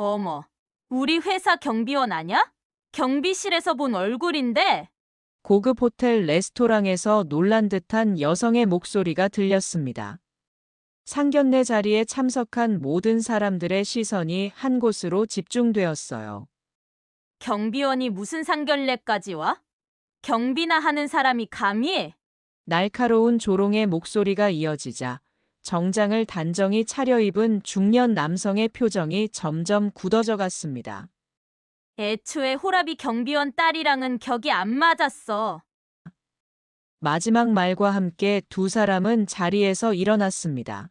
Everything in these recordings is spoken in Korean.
어머, 우리 회사 경비원 아냐? 경비실에서 본 얼굴인데? 고급 호텔 레스토랑에서 놀란 듯한 여성의 목소리가 들렸습니다. 상견례 자리에 참석한 모든 사람들의 시선이 한 곳으로 집중되었어요. 경비원이 무슨 상견례까지 와? 경비나 하는 사람이 감히? 날카로운 조롱의 목소리가 이어지자 정장을 단정히 차려입은 중년 남성의 표정이 점점 굳어져 갔습니다. 애초에 호라비 경비원 딸이랑은 격이 안 맞았어. 마지막 말과 함께 두 사람은 자리에서 일어났습니다.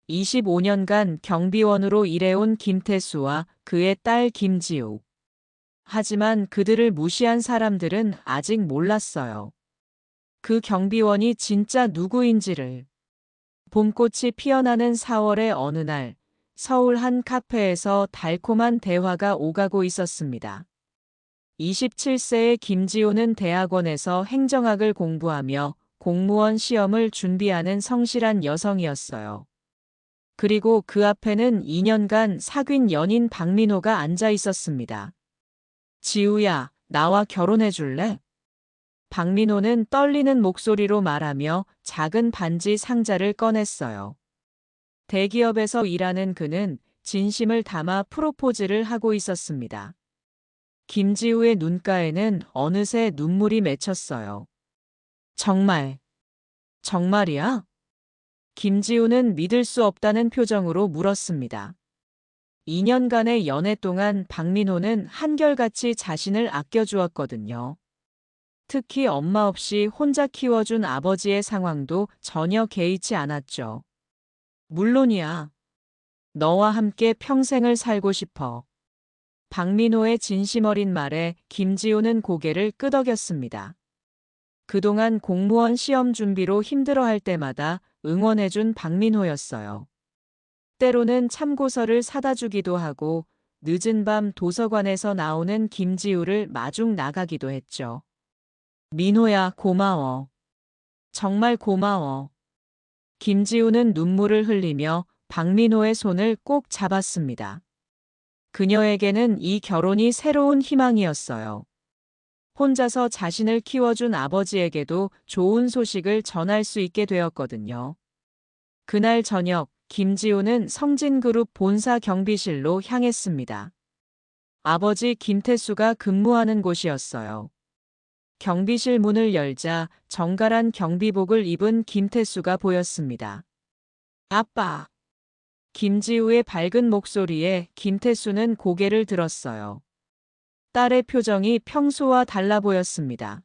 25년간 경비원으로 일해온 김태수와 그의 딸 김지우. 하지만 그들을 무시한 사람들은 아직 몰랐어요. 그 경비원이 진짜 누구인지를. 봄꽃이 피어나는 4월의 어느 날, 서울 한 카페에서 달콤한 대화가 오가고 있었습니다. 27세의 김지호는 대학원에서 행정학을 공부하며 공무원 시험을 준비하는 성실한 여성이었어요. 그리고 그 앞에는 2년간 사귄 연인 박민호가 앉아 있었습니다. 지우야, 나와 결혼해 줄래? 박민호는 떨리는 목소리로 말하며 작은 반지 상자를 꺼냈어요. 대기업에서 일하는 그는 진심을 담아 프로포즈를 하고 있었습니다. 김지우의 눈가에는 어느새 눈물이 맺혔어요. 정말, 정말이야? 김지우는 믿을 수 없다는 표정으로 물었습니다. 2년간의 연애 동안 박민호는 한결같이 자신을 아껴주었거든요. 특히 엄마 없이 혼자 키워준 아버지의 상황도 전혀 개의치 않았죠. 물론이야. 너와 함께 평생을 살고 싶어. 박민호의 진심 어린 말에 김지우는 고개를 끄덕였습니다. 그동안 공무원 시험 준비로 힘들어할 때마다 응원해준 박민호였어요. 때로는 참고서를 사다 주기도 하고 늦은 밤 도서관에서 나오는 김지우를 마중 나가기도 했죠. 민호야, 고마워. 정말 고마워. 김지우는 눈물을 흘리며 박민호의 손을 꼭 잡았습니다. 그녀에게는 이 결혼이 새로운 희망이었어요. 혼자서 자신을 키워준 아버지에게도 좋은 소식을 전할 수 있게 되었거든요. 그날 저녁, 김지우는 성진그룹 본사 경비실로 향했습니다. 아버지 김태수가 근무하는 곳이었어요. 경비실 문을 열자 정갈한 경비복을 입은 김태수가 보였습니다. 아빠. 김지우의 밝은 목소리에 김태수는 고개를 들었어요. 딸의 표정이 평소와 달라 보였습니다.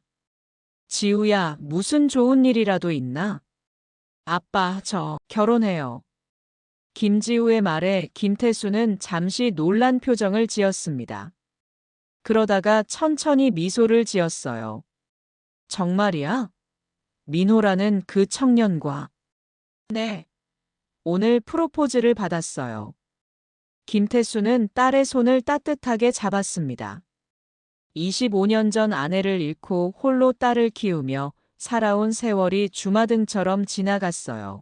지우야, 무슨 좋은 일이라도 있나? 아빠, 저 결혼해요. 김지우의 말에 김태수는 잠시 놀란 표정을 지었습니다. 그러다가 천천히 미소를 지었어요. 정말이야? 민호라는 그 청년과. 네. 오늘 프로포즈를 받았어요. 김태수는 딸의 손을 따뜻하게 잡았습니다. 25년 전 아내를 잃고 홀로 딸을 키우며 살아온 세월이 주마등처럼 지나갔어요.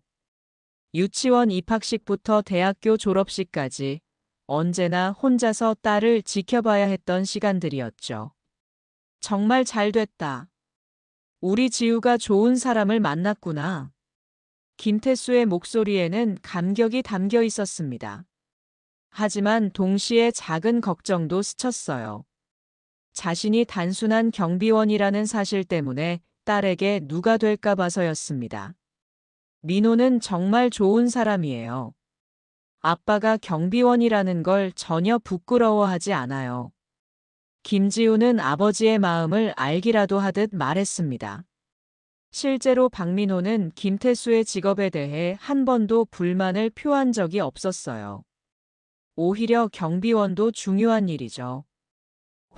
유치원 입학식부터 대학교 졸업식까지 언제나 혼자서 딸을 지켜봐야 했던 시간들이었죠. 정말 잘 됐다. 우리 지우가 좋은 사람을 만났구나. 김태수의 목소리에는 감격이 담겨 있었습니다. 하지만 동시에 작은 걱정도 스쳤어요. 자신이 단순한 경비원이라는 사실 때문에 딸에게 누가 될까 봐서였습니다. 민호는 정말 좋은 사람이에요. 아빠가 경비원이라는 걸 전혀 부끄러워하지 않아요. 김지우는 아버지의 마음을 알기라도 하듯 말했습니다. 실제로 박민호는 김태수의 직업에 대해 한 번도 불만을 표한 적이 없었어요. 오히려 경비원도 중요한 일이죠.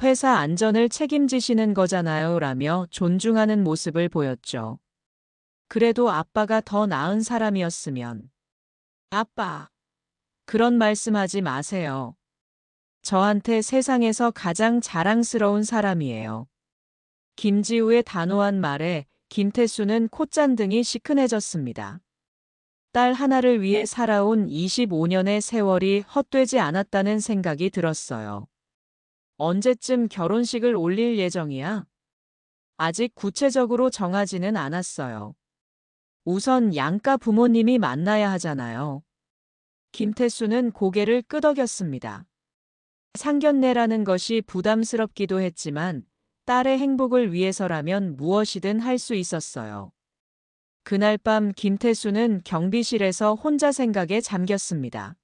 회사 안전을 책임지시는 거잖아요 라며 존중하는 모습을 보였죠. 그래도 아빠가 더 나은 사람이었으면. 아빠, 그런 말씀하지 마세요. 저한테 세상에서 가장 자랑스러운 사람이에요. 김지우의 단호한 말에 김태수는 콧잔등이 시큰해졌습니다. 딸 하나를 위해 살아온 25년의 세월이 헛되지 않았다는 생각이 들었어요. 언제쯤 결혼식을 올릴 예정이야? 아직 구체적으로 정하지는 않았어요. 우선 양가 부모님이 만나야 하잖아요. 김태수는 고개를 끄덕였습니다. 상견례라는 것이 부담스럽기도 했지만 딸의 행복을 위해서라면 무엇이든 할 수 있었어요. 그날 밤 김태수는 경비실에서 혼자 생각에 잠겼습니다.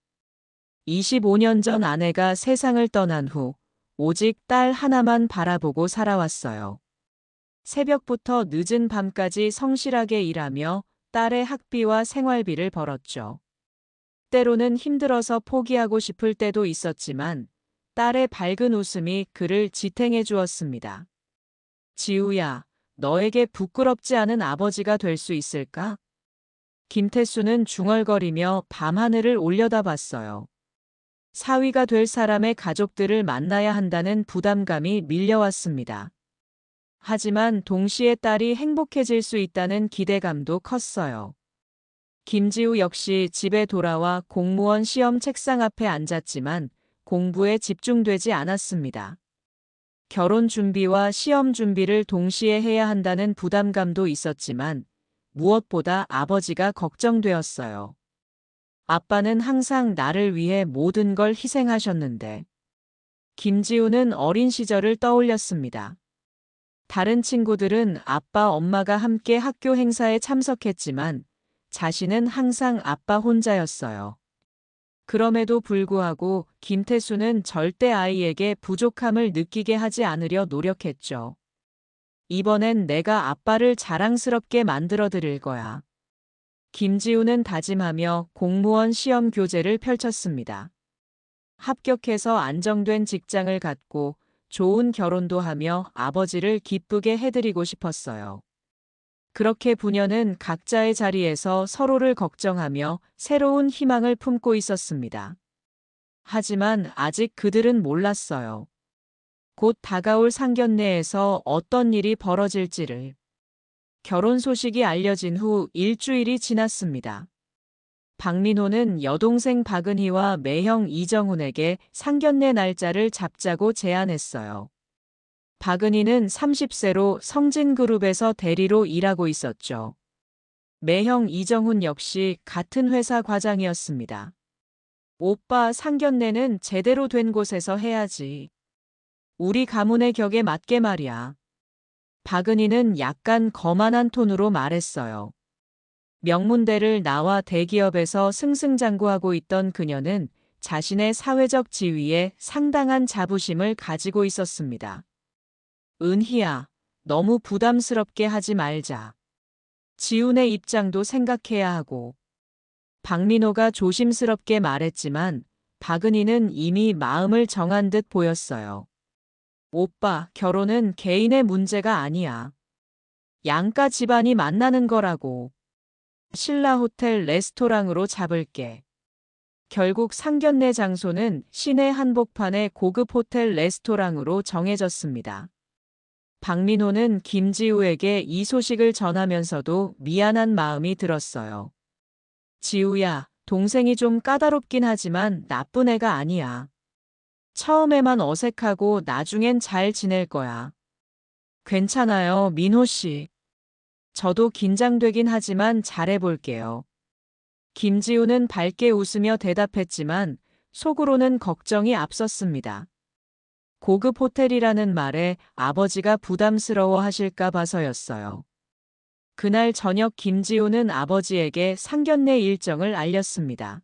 25년 전 아내가 세상을 떠난 후 오직 딸 하나만 바라보고 살아왔어요. 새벽부터 늦은 밤까지 성실하게 일하며 딸의 학비와 생활비를 벌었죠. 때로는 힘들어서 포기하고 싶을 때도 있었지만 딸의 밝은 웃음이 그를 지탱해 주었습니다. 지우야, 너에게 부끄럽지 않은 아버지가 될 수 있을까? 김태수는 중얼거리며 밤하늘을 올려다봤어요. 사위가 될 사람의 가족들을 만나야 한다는 부담감이 밀려왔습니다. 하지만 동시에 딸이 행복해질 수 있다는 기대감도 컸어요. 김지우 역시 집에 돌아와 공무원 시험 책상 앞에 앉았지만 공부에 집중되지 않았습니다. 결혼 준비와 시험 준비를 동시에 해야 한다는 부담감도 있었지만 무엇보다 아버지가 걱정되었어요. 아빠는 항상 나를 위해 모든 걸 희생하셨는데. 김지우는 어린 시절을 떠올렸습니다. 다른 친구들은 아빠, 엄마가 함께 학교 행사에 참석했지만 자신은 항상 아빠 혼자였어요. 그럼에도 불구하고 김태수는 절대 아이에게 부족함을 느끼게 하지 않으려 노력했죠. 이번엔 내가 아빠를 자랑스럽게 만들어 드릴 거야. 김지우는 다짐하며 공무원 시험 교재를 펼쳤습니다. 합격해서 안정된 직장을 갖고 좋은 결혼도 하며 아버지를 기쁘게 해드리고 싶었어요. 그렇게 부녀는 각자의 자리에서 서로를 걱정하며 새로운 희망을 품고 있었습니다. 하지만 아직 그들은 몰랐어요. 곧 다가올 상견례에서 어떤 일이 벌어질지를. 결혼 소식이 알려진 후 일주일이 지났습니다. 박민호는 여동생 박은희와 매형 이정훈에게 상견례 날짜를 잡자고 제안했어요. 박은희는 30세로 성진그룹에서 대리로 일하고 있었죠. 매형 이정훈 역시 같은 회사 과장이었습니다. 오빠, 상견례는 제대로 된 곳에서 해야지. 우리 가문의 격에 맞게 말이야. 박은희는 약간 거만한 톤으로 말했어요. 명문대를 나와 대기업에서 승승장구하고 있던 그녀는 자신의 사회적 지위에 상당한 자부심을 가지고 있었습니다. 은희야, 너무 부담스럽게 하지 말자. 지훈의 입장도 생각해야 하고. 박민호가 조심스럽게 말했지만 박은희는 이미 마음을 정한 듯 보였어요. 오빠, 결혼은 개인의 문제가 아니야. 양가 집안이 만나는 거라고. 신라 호텔 레스토랑으로 잡을게. 결국 상견례 장소는 시내 한복판의 고급 호텔 레스토랑으로 정해졌습니다. 박민호는 김지우에게 이 소식을 전하면서도 미안한 마음이 들었어요. 지우야, 동생이 좀 까다롭긴 하지만 나쁜 애가 아니야. 처음에만 어색하고 나중엔 잘 지낼 거야. 괜찮아요, 민호 씨. 저도 긴장되긴 하지만 잘해볼게요. 김지우는 밝게 웃으며 대답했지만 속으로는 걱정이 앞섰습니다. 고급 호텔이라는 말에 아버지가 부담스러워 하실까 봐서였어요. 그날 저녁 김지우는 아버지에게 상견례 일정을 알렸습니다.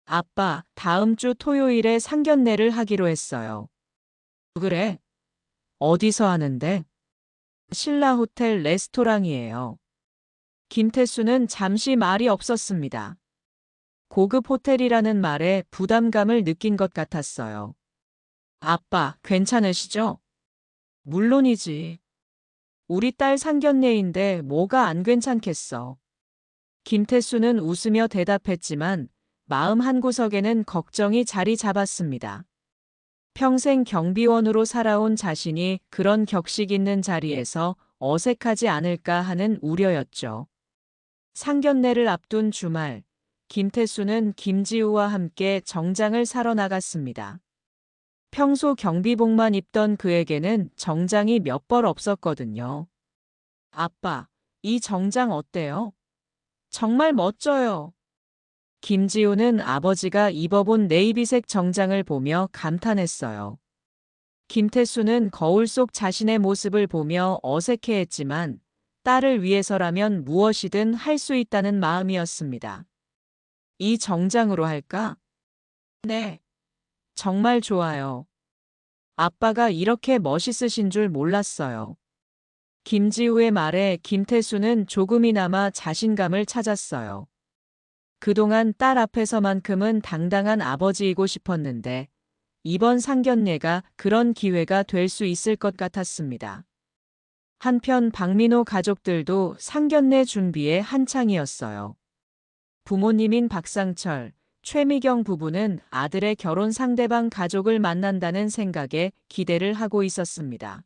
아빠, 다음 주 토요일에 상견례를 하기로 했어요. 그래? 어디서 하는데? 신라 호텔 레스토랑이에요. 김태수는 잠시 말이 없었습니다. 고급 호텔이라는 말에 부담감을 느낀 것 같았어요. 아빠, 괜찮으시죠? 물론이지. 우리 딸 상견례인데 뭐가 안 괜찮겠어. 김태수는 웃으며 대답했지만 마음 한구석에는 걱정이 자리 잡았습니다. 평생 경비원으로 살아온 자신이 그런 격식 있는 자리에서 어색하지 않을까 하는 우려였죠. 상견례를 앞둔 주말, 김태수는 김지우와 함께 정장을 사러 나갔습니다. 평소 경비복만 입던 그에게는 정장이 몇 벌 없었거든요. 아빠, 이 정장 어때요? 정말 멋져요. 김지우는 아버지가 입어본 네이비색 정장을 보며 감탄했어요. 김태수는 거울 속 자신의 모습을 보며 어색해했지만 딸을 위해서라면 무엇이든 할 수 있다는 마음이었습니다. 이 정장으로 할까? 네. 정말 좋아요. 아빠가 이렇게 멋있으신 줄 몰랐어요. 김지우의 말에 김태수는 조금이나마 자신감을 찾았어요. 그동안 딸 앞에서만큼은 당당한 아버지이고 싶었는데 이번 상견례가 그런 기회가 될 수 있을 것 같았습니다. 한편 박민호 가족들도 상견례 준비에 한창이었어요. 부모님인 박상철, 최미경 부부는 아들의 결혼 상대방 가족을 만난다는 생각에 기대를 하고 있었습니다.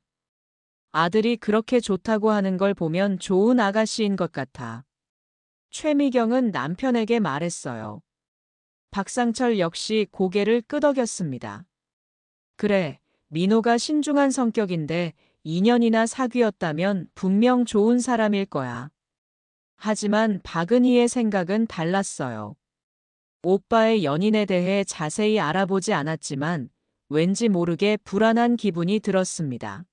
아들이 그렇게 좋다고 하는 걸 보면 좋은 아가씨인 것 같아. 최미경은 남편에게 말했어요. 박상철 역시 고개를 끄덕였습니다. 그래, 민호가 신중한 성격인데 2년이나 사귀었다면 분명 좋은 사람일 거야. 하지만 박은희의 생각은 달랐어요. 오빠의 연인에 대해 자세히 알아보지 않았지만 왠지 모르게 불안한 기분이 들었습니다.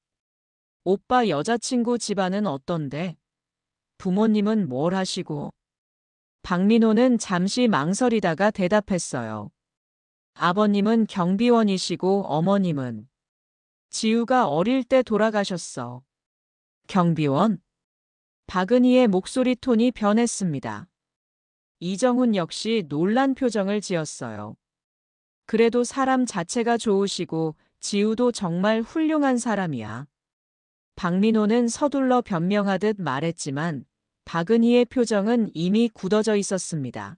오빠 여자친구 집안은 어떤데? 부모님은 뭘 하시고? 박민호는 잠시 망설이다가 대답했어요. 아버님은 경비원이시고 어머님은 지우가 어릴 때 돌아가셨어. 경비원? 박은희의 목소리 톤이 변했습니다. 이정훈 역시 놀란 표정을 지었어요. 그래도 사람 자체가 좋으시고 지우도 정말 훌륭한 사람이야. 박민호는 서둘러 변명하듯 말했지만 박은희의 표정은 이미 굳어져 있었습니다.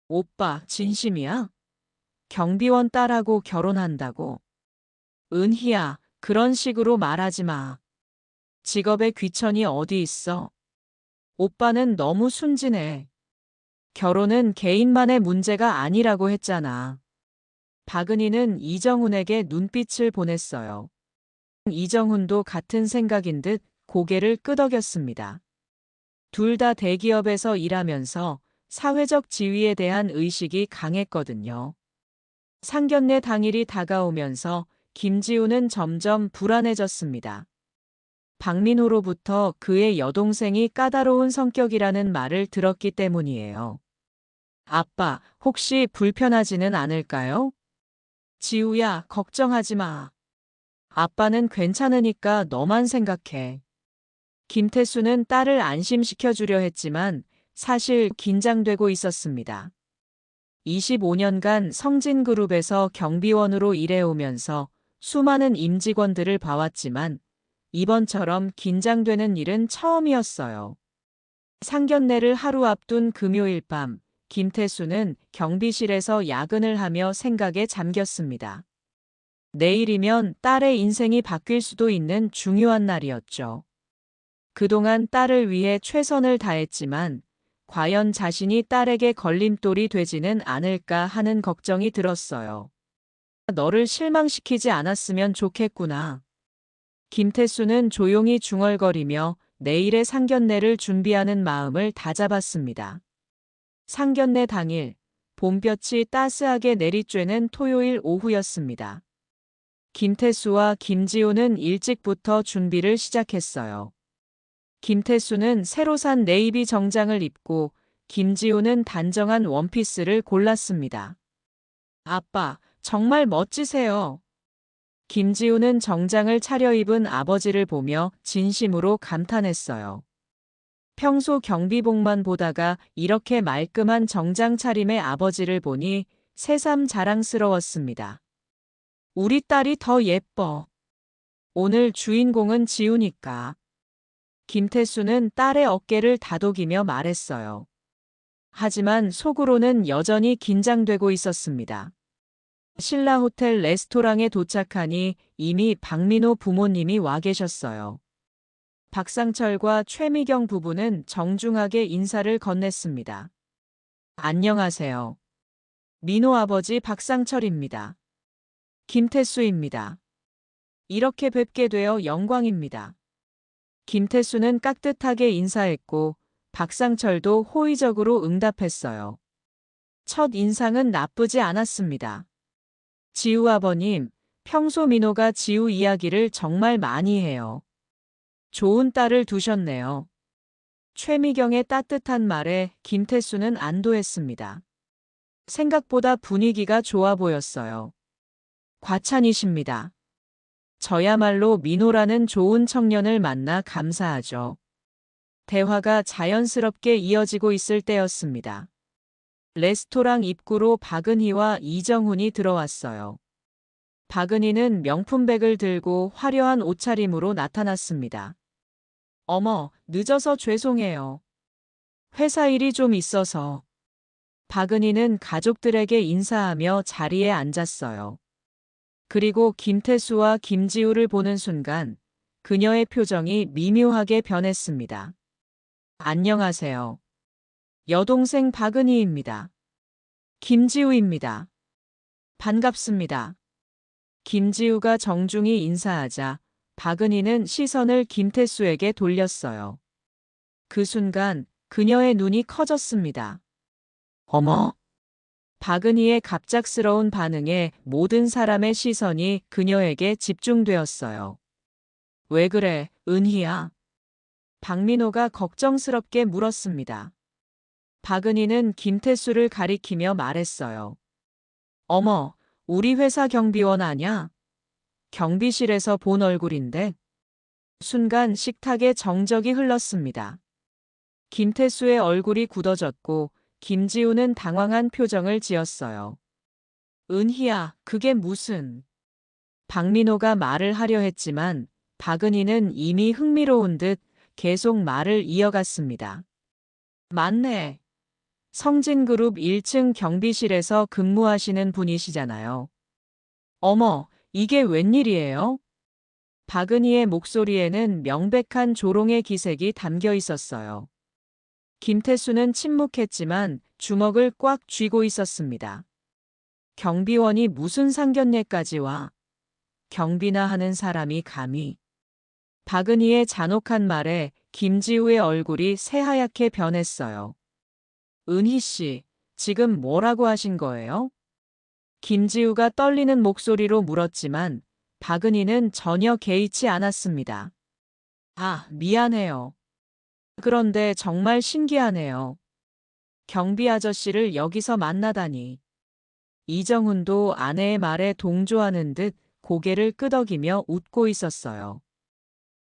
오빠, 진심이야? 경비원 딸하고 결혼한다고? 은희야, 그런 식으로 말하지 마. 직업에 귀천이 어디 있어? 오빠는 너무 순진해. 결혼은 개인만의 문제가 아니라고 했잖아. 박은희는 이정훈에게 눈빛을 보냈어요. 이정훈도 같은 생각인 듯 고개를 끄덕였습니다. 둘 다 대기업에서 일하면서 사회적 지위에 대한 의식이 강했거든요. 상견례 당일이 다가오면서 김지우는 점점 불안해졌습니다. 박민호로부터 그의 여동생이 까다로운 성격이라는 말을 들었기 때문이에요. 아빠, 혹시 불편하지는 않을까요? 지우야, 걱정하지 마. 아빠는 괜찮으니까 너만 생각해. 김태수는 딸을 안심시켜주려 했지만 사실 긴장되고 있었습니다. 25년간 성진그룹에서 경비원으로 일해오면서 수많은 임직원들을 봐왔지만 이번처럼 긴장되는 일은 처음이었어요. 상견례를 하루 앞둔 금요일 밤, 김태수는 경비실에서 야근을 하며 생각에 잠겼습니다. 내일이면 딸의 인생이 바뀔 수도 있는 중요한 날이었죠. 그동안 딸을 위해 최선을 다했지만 과연 자신이 딸에게 걸림돌이 되지는 않을까 하는 걱정이 들었어요. 너를 실망시키지 않았으면 좋겠구나. 김태수는 조용히 중얼거리며 내일의 상견례를 준비하는 마음을 다잡았습니다. 상견례 당일, 봄볕이 따스하게 내리쬐는 토요일 오후였습니다. 김태수와 김지우는 일찍부터 준비를 시작했어요. 김태수는 새로 산 네이비 정장을 입고 김지우는 단정한 원피스를 골랐습니다. 아빠, 정말 멋지세요. 김지우는 정장을 차려입은 아버지를 보며 진심으로 감탄했어요. 평소 경비복만 보다가 이렇게 말끔한 정장 차림의 아버지를 보니 새삼 자랑스러웠습니다. 우리 딸이 더 예뻐. 오늘 주인공은 지우니까. 김태수는 딸의 어깨를 다독이며 말했어요. 하지만 속으로는 여전히 긴장되고 있었습니다. 신라 호텔 레스토랑에 도착하니 이미 박민호 부모님이 와 계셨어요. 박상철과 최미경 부부는 정중하게 인사를 건넸습니다. 안녕하세요. 민호 아버지 박상철입니다. 김태수입니다. 이렇게 뵙게 되어 영광입니다. 김태수는 깍듯하게 인사했고 박상철도 호의적으로 응답했어요. 첫 인상은 나쁘지 않았습니다. 지우 아버님, 평소 민호가 지우 이야기를 정말 많이 해요. 좋은 딸을 두셨네요. 최미경의 따뜻한 말에 김태수는 안도했습니다. 생각보다 분위기가 좋아 보였어요. 과찬이십니다. 저야말로 민호라는 좋은 청년을 만나 감사하죠. 대화가 자연스럽게 이어지고 있을 때였습니다. 레스토랑 입구로 박은희와 이정훈이 들어왔어요. 박은희는 명품백을 들고 화려한 옷차림으로 나타났습니다. 어머, 늦어서 죄송해요. 회사 일이 좀 있어서. 박은희는 가족들에게 인사하며 자리에 앉았어요. 그리고 김태수와 김지우를 보는 순간 그녀의 표정이 미묘하게 변했습니다. 안녕하세요. 여동생 박은희입니다. 김지우입니다. 반갑습니다. 김지우가 정중히 인사하자 박은희는 시선을 김태수에게 돌렸어요. 그 순간 그녀의 눈이 커졌습니다. 어머! 박은희의 갑작스러운 반응에 모든 사람의 시선이 그녀에게 집중되었어요. 왜 그래, 은희야? 박민호가 걱정스럽게 물었습니다. 박은희는 김태수를 가리키며 말했어요. 어머, 우리 회사 경비원 아냐? 경비실에서 본 얼굴인데. 순간 식탁에 정적이 흘렀습니다. 김태수의 얼굴이 굳어졌고 김지우는 당황한 표정을 지었어요. 은희야, 그게 무슨... 박민호가 말을 하려 했지만 박은희는 이미 흥미로운 듯 계속 말을 이어갔습니다. 맞네. 성진그룹 1층 경비실에서 근무하시는 분이시잖아요. 어머, 이게 웬일이에요? 박은희의 목소리에는 명백한 조롱의 기색이 담겨 있었어요. 김태수는 침묵했지만 주먹을 꽉 쥐고 있었습니다. 경비원이 무슨 상견례까지 와? 경비나 하는 사람이 감히. 박은희의 잔혹한 말에 김지우의 얼굴이 새하얗게 변했어요. 은희 씨, 지금 뭐라고 하신 거예요? 김지우가 떨리는 목소리로 물었지만 박은희는 전혀 개의치 않았습니다. 아, 미안해요. 그런데 정말 신기하네요. 경비 아저씨를 여기서 만나다니. 이정훈도 아내의 말에 동조하는 듯 고개를 끄덕이며 웃고 있었어요.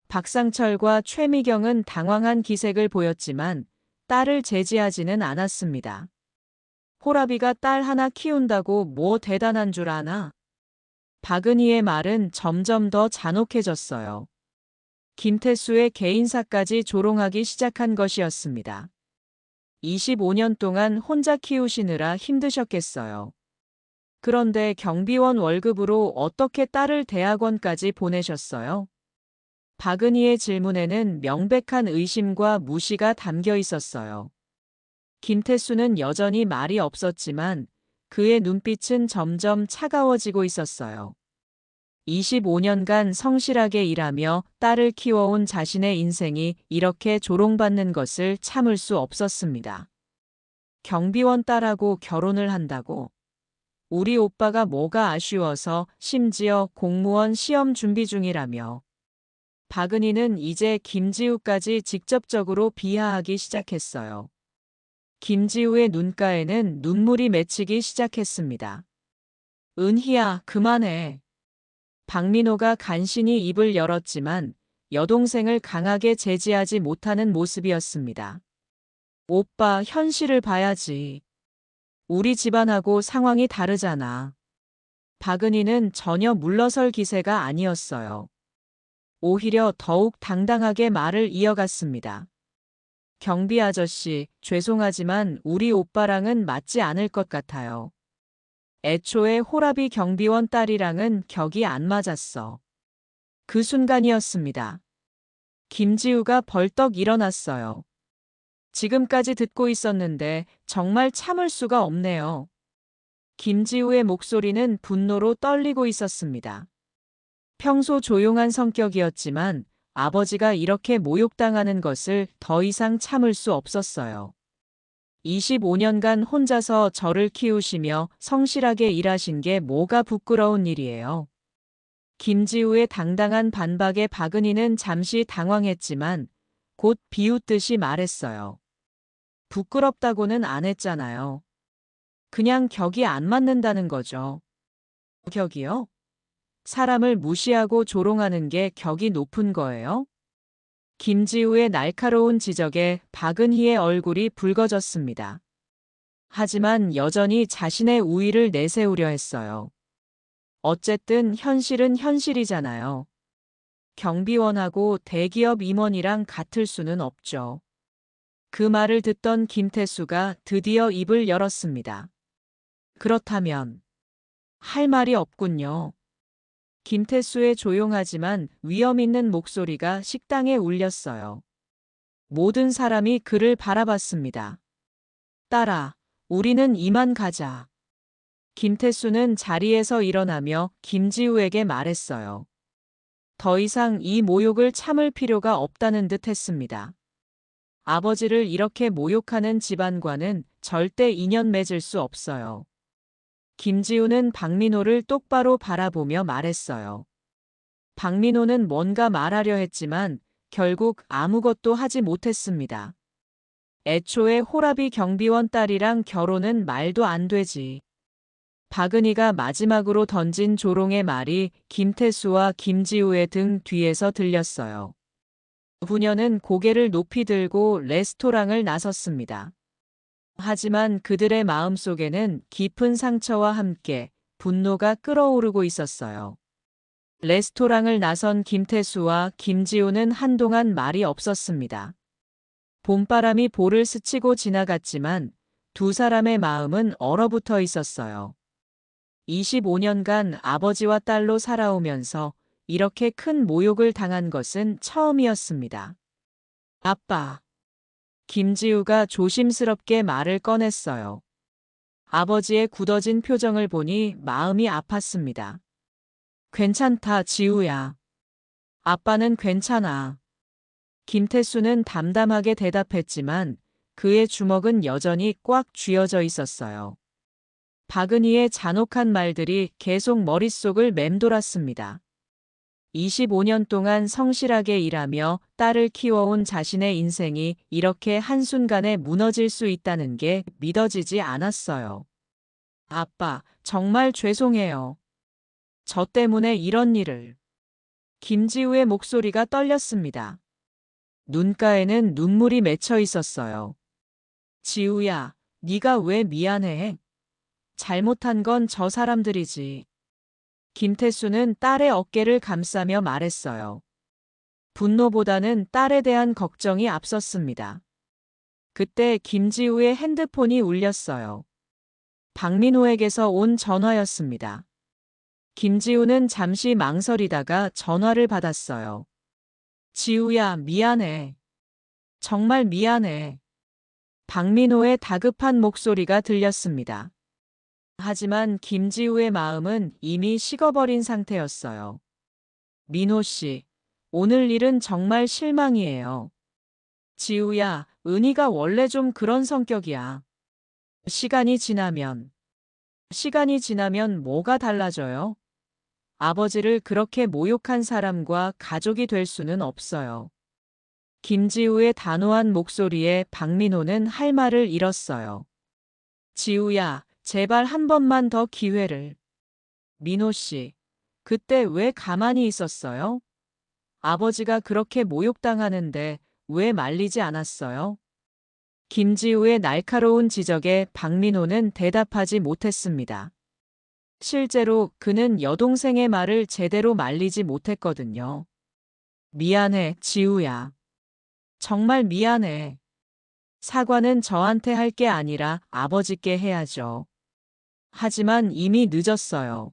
박상철과 최미경은 당황한 기색을 보였지만 딸을 제지하지는 않았습니다. 호라비가 딸 하나 키운다고 뭐 대단한 줄 아나? 박은희의 말은 점점 더 잔혹해졌어요. 김태수의 개인사까지 조롱하기 시작한 것이었습니다. 25년 동안 혼자 키우시느라 힘드셨겠어요. 그런데 경비원 월급으로 어떻게 딸을 대학원까지 보내셨어요? 박은희의 질문에는 명백한 의심과 무시가 담겨 있었어요. 김태수는 여전히 말이 없었지만 그의 눈빛은 점점 차가워지고 있었어요. 25년간 성실하게 일하며 딸을 키워온 자신의 인생이 이렇게 조롱받는 것을 참을 수 없었습니다. 경비원 딸하고 결혼을 한다고? 우리 오빠가 뭐가 아쉬워서 심지어 공무원 시험 준비 중이라며. 박은희는 이제 김지우까지 직접적으로 비하하기 시작했어요. 김지우의 눈가에는 눈물이 맺히기 시작했습니다. 은희야, 그만해. 박민호가 간신히 입을 열었지만 여동생을 강하게 제지하지 못하는 모습이었습니다. 오빠, 현실을 봐야지. 우리 집안하고 상황이 다르잖아. 박은희는 전혀 물러설 기세가 아니었어요. 오히려 더욱 당당하게 말을 이어갔습니다. 경비 아저씨, 죄송하지만 우리 오빠랑은 맞지 않을 것 같아요. 애초에 호라비 경비원 딸이랑은 격이 안 맞았어. 그 순간이었습니다. 김지우가 벌떡 일어났어요. 지금까지 듣고 있었는데 정말 참을 수가 없네요. 김지우의 목소리는 분노로 떨리고 있었습니다. 평소 조용한 성격이었지만 아버지가 이렇게 모욕당하는 것을 더 이상 참을 수 없었어요. 25년간 혼자서 저를 키우시며 성실하게 일하신 게 뭐가 부끄러운 일이에요. 김지우의 당당한 반박에 박은희는 잠시 당황했지만 곧 비웃듯이 말했어요. 부끄럽다고는 안 했잖아요. 그냥 격이 안 맞는다는 거죠. 격이요? 사람을 무시하고 조롱하는 게 격이 높은 거예요? 김지우의 날카로운 지적에 박은희의 얼굴이 붉어졌습니다. 하지만 여전히 자신의 우위를 내세우려 했어요. 어쨌든 현실은 현실이잖아요. 경비원하고 대기업 임원이랑 같을 수는 없죠. 그 말을 듣던 김태수가 드디어 입을 열었습니다. 그렇다면 할 말이 없군요. 김태수의 조용하지만 위험 있는 목소리가 식당에 울렸어요. 모든 사람이 그를 바라봤습니다. 딸아, 우리는 이만 가자. 김태수는 자리에서 일어나며 김지우에게 말했어요. 더 이상 이 모욕을 참을 필요가 없다는 듯 했습니다. 아버지를 이렇게 모욕하는 집안과는 절대 인연 맺을 수 없어요. 김지우는 박민호를 똑바로 바라보며 말했어요. 박민호는 뭔가 말하려 했지만 결국 아무것도 하지 못했습니다. 애초에 호라비 경비원 딸이랑 결혼은 말도 안 되지. 박은희가 마지막으로 던진 조롱의 말이 김태수와 김지우의 등 뒤에서 들렸어요. 부녀는 고개를 높이 들고 레스토랑을 나섰습니다. 하지만 그들의 마음속에는 깊은 상처와 함께 분노가 끓어오르고 있었어요. 레스토랑을 나선 김태수와 김지우는 한동안 말이 없었습니다. 봄바람이 볼을 스치고 지나갔지만 두 사람의 마음은 얼어붙어 있었어요. 25년간 아버지와 딸로 살아오면서 이렇게 큰 모욕을 당한 것은 처음이었습니다. 아빠. 김지우가 조심스럽게 말을 꺼냈어요. 아버지의 굳어진 표정을 보니 마음이 아팠습니다. 괜찮다, 지우야. 아빠는 괜찮아. 김태수는 담담하게 대답했지만 그의 주먹은 여전히 꽉 쥐어져 있었어요. 박은희의 잔혹한 말들이 계속 머릿속을 맴돌았습니다. 25년 동안 성실하게 일하며 딸을 키워온 자신의 인생이 이렇게 한순간에 무너질 수 있다는 게 믿어지지 않았어요. 아빠, 정말 죄송해요. 저 때문에 이런 일을. 김지우의 목소리가 떨렸습니다. 눈가에는 눈물이 맺혀 있었어요. 지우야, 네가 왜 미안해? 잘못한 건 저 사람들이지. 김태수는 딸의 어깨를 감싸며 말했어요. 분노보다는 딸에 대한 걱정이 앞섰습니다. 그때 김지우의 핸드폰이 울렸어요. 박민호에게서 온 전화였습니다. 김지우는 잠시 망설이다가 전화를 받았어요. 지우야, 미안해. 정말 미안해. 박민호의 다급한 목소리가 들렸습니다. 하지만 김지우의 마음은 이미 식어버린 상태였어요. 민호 씨, 오늘 일은 정말 실망이에요. 지우야, 은희가 원래 좀 그런 성격이야. 시간이 지나면 뭐가 달라져요? 아버지를 그렇게 모욕한 사람과 가족이 될 수는 없어요. 김지우의 단호한 목소리에 박민호는 할 말을 잃었어요. 지우야, 제발 한 번만 더 기회를. 민호 씨, 그때 왜 가만히 있었어요? 아버지가 그렇게 모욕당하는데 왜 말리지 않았어요? 김지우의 날카로운 지적에 박민호는 대답하지 못했습니다. 실제로 그는 여동생의 말을 제대로 말리지 못했거든요. 미안해, 지우야. 정말 미안해. 사과는 저한테 할 게 아니라 아버지께 해야죠. 하지만 이미 늦었어요.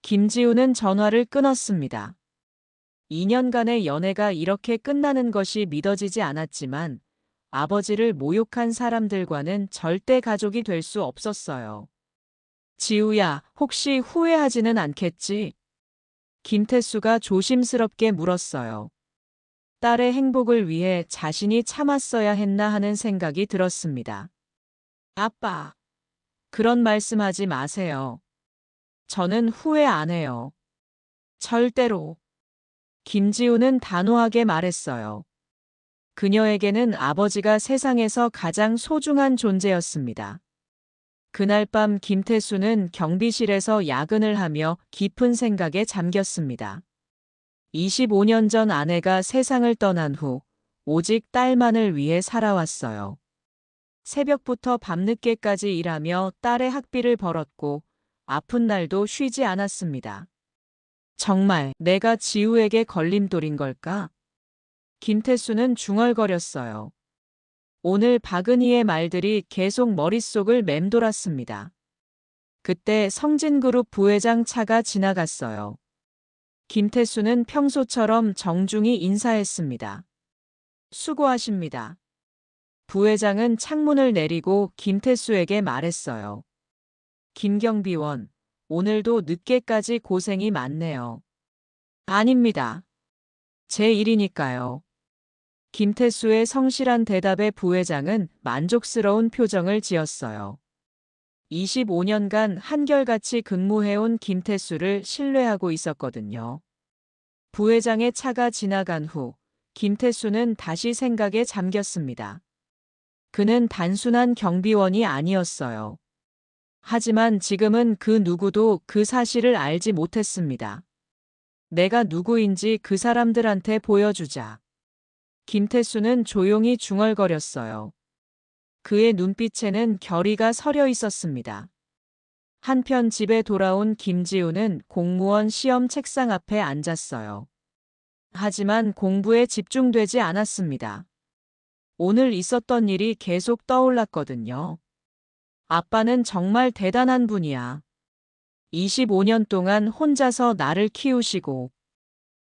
김지우는 전화를 끊었습니다. 2년간의 연애가 이렇게 끝나는 것이 믿어지지 않았지만 아버지를 모욕한 사람들과는 절대 가족이 될 수 없었어요. 지우야, 혹시 후회하지는 않겠지? 김태수가 조심스럽게 물었어요. 딸의 행복을 위해 자신이 참았어야 했나 하는 생각이 들었습니다. 아빠, 그런 말씀하지 마세요. 저는 후회 안 해요. 절대로. 김지우는 단호하게 말했어요. 그녀에게는 아버지가 세상에서 가장 소중한 존재였습니다. 그날 밤 김태수는 경비실에서 야근을 하며 깊은 생각에 잠겼습니다. 25년 전 아내가 세상을 떠난 후 오직 딸만을 위해 살아왔어요. 새벽부터 밤늦게까지 일하며 딸의 학비를 벌었고 아픈 날도 쉬지 않았습니다. 정말 내가 지우에게 걸림돌인 걸까? 김태수는 중얼거렸어요. 오늘 박은희의 말들이 계속 머릿속을 맴돌았습니다. 그때 성진그룹 부회장 차가 지나갔어요. 김태수는 평소처럼 정중히 인사했습니다. 수고하십니다. 부회장은 창문을 내리고 김태수에게 말했어요. 김경비원, 오늘도 늦게까지 고생이 많네요. 아닙니다. 제 일이니까요. 김태수의 성실한 대답에 부회장은 만족스러운 표정을 지었어요. 25년간 한결같이 근무해온 김태수를 신뢰하고 있었거든요. 부회장의 차가 지나간 후 김태수는 다시 생각에 잠겼습니다. 그는 단순한 경비원이 아니었어요. 하지만 지금은 그 누구도 그 사실을 알지 못했습니다. 내가 누구인지 그 사람들한테 보여주자. 김태수는 조용히 중얼거렸어요. 그의 눈빛에는 결의가 서려 있었습니다. 한편 집에 돌아온 김지우는 공무원 시험 책상 앞에 앉았어요. 하지만 공부에 집중되지 않았습니다. 오늘 있었던 일이 계속 떠올랐거든요. 아빠는 정말 대단한 분이야. 25년 동안 혼자서 나를 키우시고.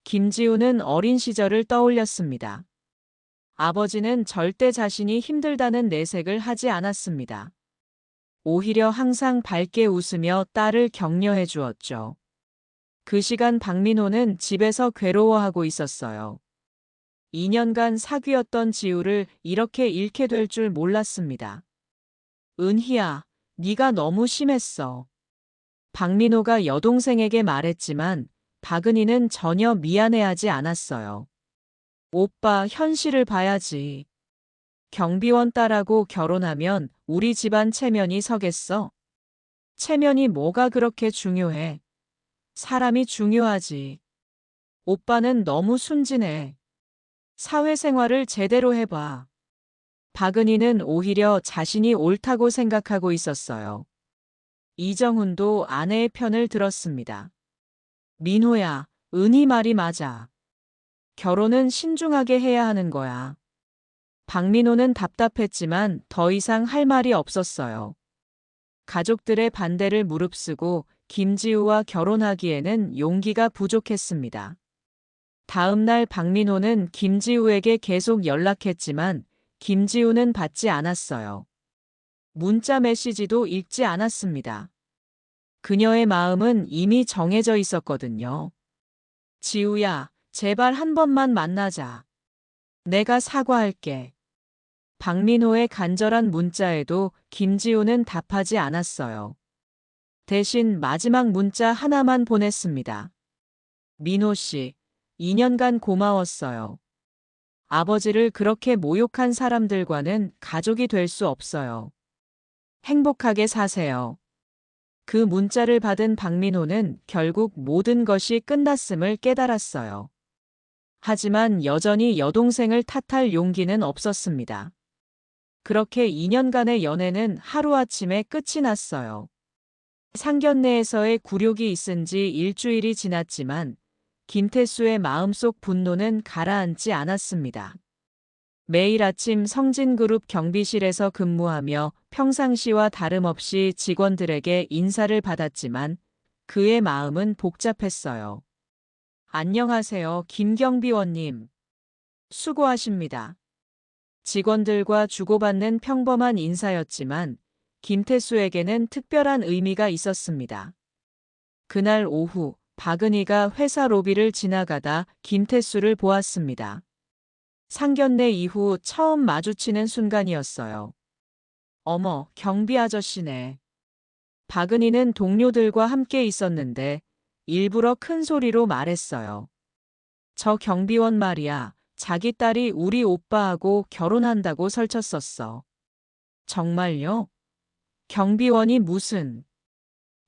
김지우는 어린 시절을 떠올렸습니다. 아버지는 절대 자신이 힘들다는 내색을 하지 않았습니다. 오히려 항상 밝게 웃으며 딸을 격려해 주었죠. 그 시간 박민호는 집에서 괴로워하고 있었어요. 2년간 사귀었던 지우를 이렇게 잃게 될 줄 몰랐습니다. 은희야, 네가 너무 심했어. 박민호가 여동생에게 말했지만 박은희는 전혀 미안해하지 않았어요. 오빠, 현실을 봐야지. 경비원 딸하고 결혼하면 우리 집안 체면이 서겠어? 체면이 뭐가 그렇게 중요해? 사람이 중요하지. 오빠는 너무 순진해. 사회생활을 제대로 해봐. 박은희는 오히려 자신이 옳다고 생각하고 있었어요. 이정훈도 아내의 편을 들었습니다. 민호야, 은희 말이 맞아. 결혼은 신중하게 해야 하는 거야. 박민호는 답답했지만 더 이상 할 말이 없었어요. 가족들의 반대를 무릅쓰고 김지우와 결혼하기에는 용기가 부족했습니다. 다음 날 박민호는 김지우에게 계속 연락했지만 김지우는 받지 않았어요. 문자 메시지도 읽지 않았습니다. 그녀의 마음은 이미 정해져 있었거든요. 지우야, 제발 한 번만 만나자. 내가 사과할게. 박민호의 간절한 문자에도 김지우는 답하지 않았어요. 대신 마지막 문자 하나만 보냈습니다. 민호 씨, 2년간 고마웠어요. 아버지를 그렇게 모욕한 사람들과는 가족이 될 수 없어요. 행복하게 사세요. 그 문자를 받은 박민호는 결국 모든 것이 끝났음을 깨달았어요. 하지만 여전히 여동생을 탓할 용기는 없었습니다. 그렇게 2년간의 연애는 하루아침에 끝이 났어요. 상견례에서의 굴욕이 있은 지 일주일이 지났지만 김태수의 마음속 분노는 가라앉지 않았습니다. 매일 아침 성진그룹 경비실에서 근무하며 평상시와 다름없이 직원들에게 인사를 받았지만 그의 마음은 복잡했어요. 안녕하세요, 김경비원님. 수고하십니다. 직원들과 주고받는 평범한 인사였지만 김태수에게는 특별한 의미가 있었습니다. 그날 오후 박은희가 회사 로비를 지나가다 김태수를 보았습니다. 상견례 이후 처음 마주치는 순간이었어요. 어머, 경비 아저씨네. 박은희는 동료들과 함께 있었는데 일부러 큰 소리로 말했어요. 저 경비원 말이야. 자기 딸이 우리 오빠하고 결혼한다고 설쳤었어. 정말요? 경비원이 무슨?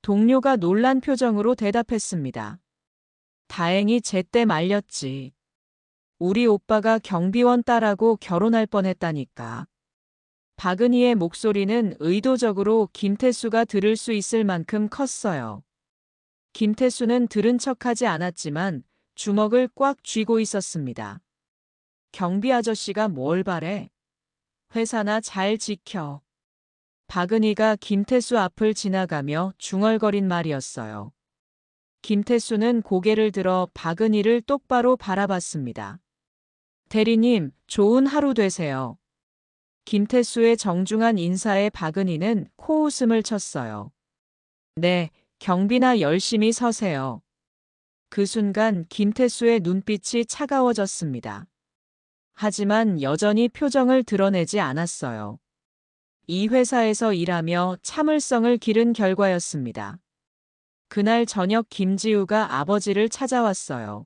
동료가 놀란 표정으로 대답했습니다. 다행히 제때 말렸지. 우리 오빠가 경비원 딸하고 결혼할 뻔했다니까. 박은희의 목소리는 의도적으로 김태수가 들을 수 있을 만큼 컸어요. 김태수는 들은 척하지 않았지만 주먹을 꽉 쥐고 있었습니다. 경비 아저씨가 뭘 바래? 회사나 잘 지켜. 박은희가 김태수 앞을 지나가며 중얼거린 말이었어요. 김태수는 고개를 들어 박은희를 똑바로 바라봤습니다. 대리님, 좋은 하루 되세요. 김태수의 정중한 인사에 박은희는 코웃음을 쳤어요. 네, 경비나 열심히 서세요. 그 순간 김태수의 눈빛이 차가워졌습니다. 하지만 여전히 표정을 드러내지 않았어요. 이 회사에서 일하며 참을성을 기른 결과였습니다. 그날 저녁 김지우가 아버지를 찾아왔어요.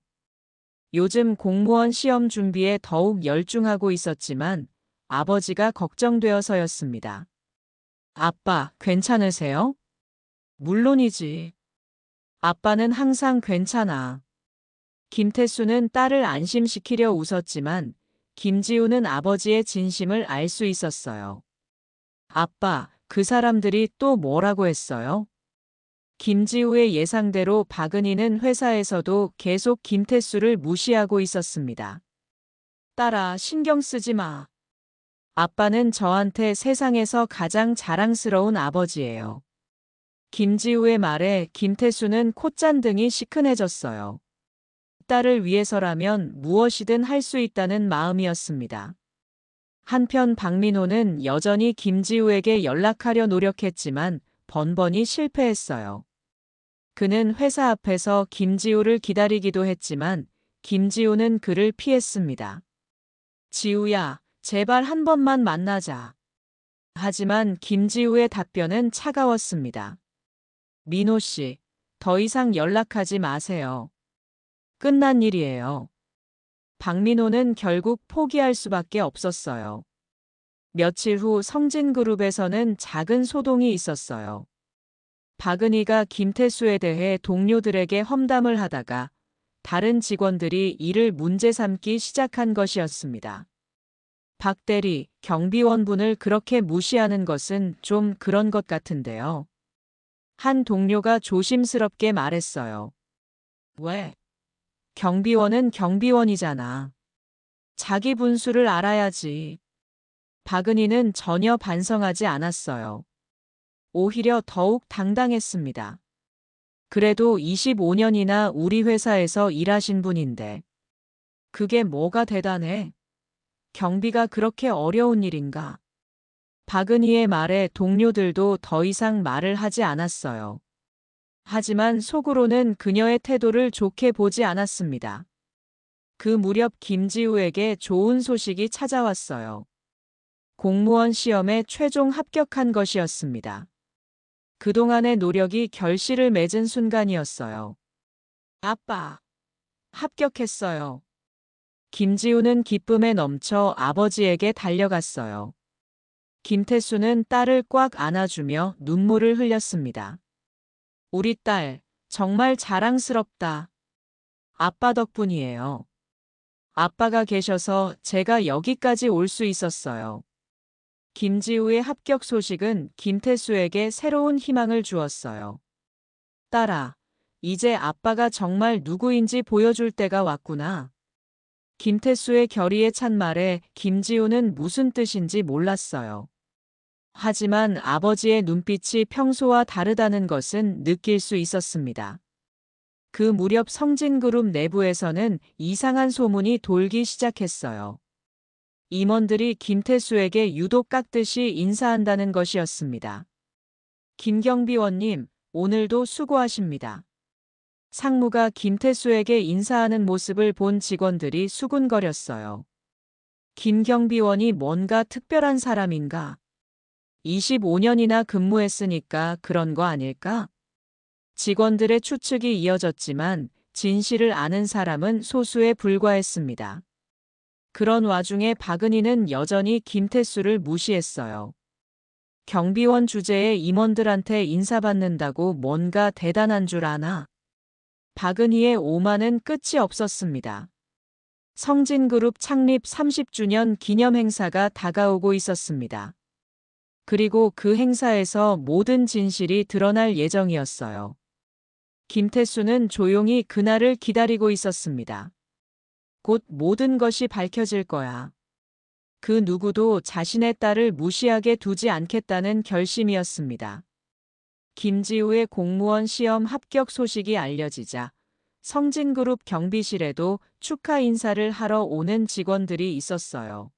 요즘 공무원 시험 준비에 더욱 열중하고 있었지만 아버지가 걱정되어서였습니다. 아빠, 괜찮으세요? 물론이지. 아빠는 항상 괜찮아. 김태수는 딸을 안심시키려 웃었지만 김지우는 아버지의 진심을 알 수 있었어요. 아빠, 그 사람들이 또 뭐라고 했어요? 김지우의 예상대로 박은희는 회사에서도 계속 김태수를 무시하고 있었습니다. 딸아, 신경 쓰지 마. 아빠는 저한테 세상에서 가장 자랑스러운 아버지예요. 김지우의 말에 김태수는 콧잔등이 시큰해졌어요. 딸을 위해서라면 무엇이든 할 수 있다는 마음이었습니다. 한편 박민호는 여전히 김지우에게 연락하려 노력했지만 번번이 실패했어요. 그는 회사 앞에서 김지우를 기다리기도 했지만 김지우는 그를 피했습니다. 지우야, 제발 한 번만 만나자. 하지만 김지우의 답변은 차가웠습니다. 민호 씨, 더 이상 연락하지 마세요. 끝난 일이에요. 박민호는 결국 포기할 수밖에 없었어요. 며칠 후 성진그룹에서는 작은 소동이 있었어요. 박은희가 김태수에 대해 동료들에게 험담을 하다가 다른 직원들이 이를 문제 삼기 시작한 것이었습니다. 박 대리, 경비원분을 그렇게 무시하는 것은 좀 그런 것 같은데요. 한 동료가 조심스럽게 말했어요. 왜? 경비원은 경비원이잖아. 자기 분수를 알아야지. 박은희는 전혀 반성하지 않았어요. 오히려 더욱 당당했습니다. 그래도 25년이나 우리 회사에서 일하신 분인데 그게 뭐가 대단해? 경비가 그렇게 어려운 일인가? 박은희의 말에 동료들도 더 이상 말을 하지 않았어요. 하지만 속으로는 그녀의 태도를 좋게 보지 않았습니다. 그 무렵 김지우에게 좋은 소식이 찾아왔어요. 공무원 시험에 최종 합격한 것이었습니다. 그동안의 노력이 결실을 맺은 순간이었어요. 아빠, 합격했어요. 김지우는 기쁨에 넘쳐 아버지에게 달려갔어요. 김태수는 딸을 꽉 안아주며 눈물을 흘렸습니다. 우리 딸, 정말 자랑스럽다. 아빠 덕분이에요. 아빠가 계셔서 제가 여기까지 올 수 있었어요. 김지우의 합격 소식은 김태수에게 새로운 희망을 주었어요. 딸아, 이제 아빠가 정말 누구인지 보여줄 때가 왔구나. 김태수의 결의에 찬 말에 김지우는 무슨 뜻인지 몰랐어요. 하지만 아버지의 눈빛이 평소와 다르다는 것은 느낄 수 있었습니다. 그 무렵 성진그룹 내부에서는 이상한 소문이 돌기 시작했어요. 임원들이 김태수에게 유독 깎듯이 인사한다는 것이었습니다. 김경비원님, 오늘도 수고하십니다. 상무가 김태수에게 인사하는 모습을 본 직원들이 수군거렸어요. 김경비원이 뭔가 특별한 사람인가? 25년이나 근무했으니까 그런 거 아닐까? 직원들의 추측이 이어졌지만 진실을 아는 사람은 소수에 불과했습니다. 그런 와중에 박은희는 여전히 김태수를 무시했어요. 경비원 주제에 임원들한테 인사받는다고 뭔가 대단한 줄 아나? 박은희의 오만은 끝이 없었습니다. 성진그룹 창립 30주년 기념 행사가 다가오고 있었습니다. 그리고 그 행사에서 모든 진실이 드러날 예정이었어요. 김태수는 조용히 그날을 기다리고 있었습니다. 곧 모든 것이 밝혀질 거야. 그 누구도 자신의 딸을 무시하게 두지 않겠다는 결심이었습니다. 김지우의 공무원 시험 합격 소식이 알려지자 성진그룹 경비실에도 축하 인사를 하러 오는 직원들이 있었어요.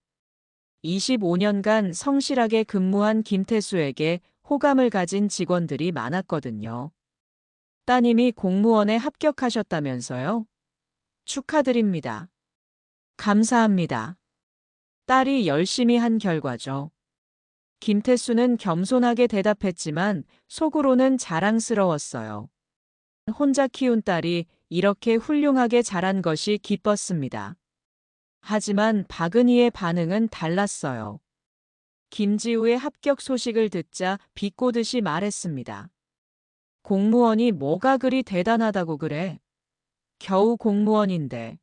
25년간 성실하게 근무한 김태수에게 호감을 가진 직원들이 많았거든요. 따님이 공무원에 합격하셨다면서요? 축하드립니다. 감사합니다. 딸이 열심히 한 결과죠. 김태수는 겸손하게 대답했지만 속으로는 자랑스러웠어요. 혼자 키운 딸이 이렇게 훌륭하게 자란 것이 기뻤습니다. 하지만 박은희의 반응은 달랐어요. 김지우의 합격 소식을 듣자 비꼬듯이 말했습니다. 공무원이 뭐가 그리 대단하다고 그래? 겨우 공무원인데.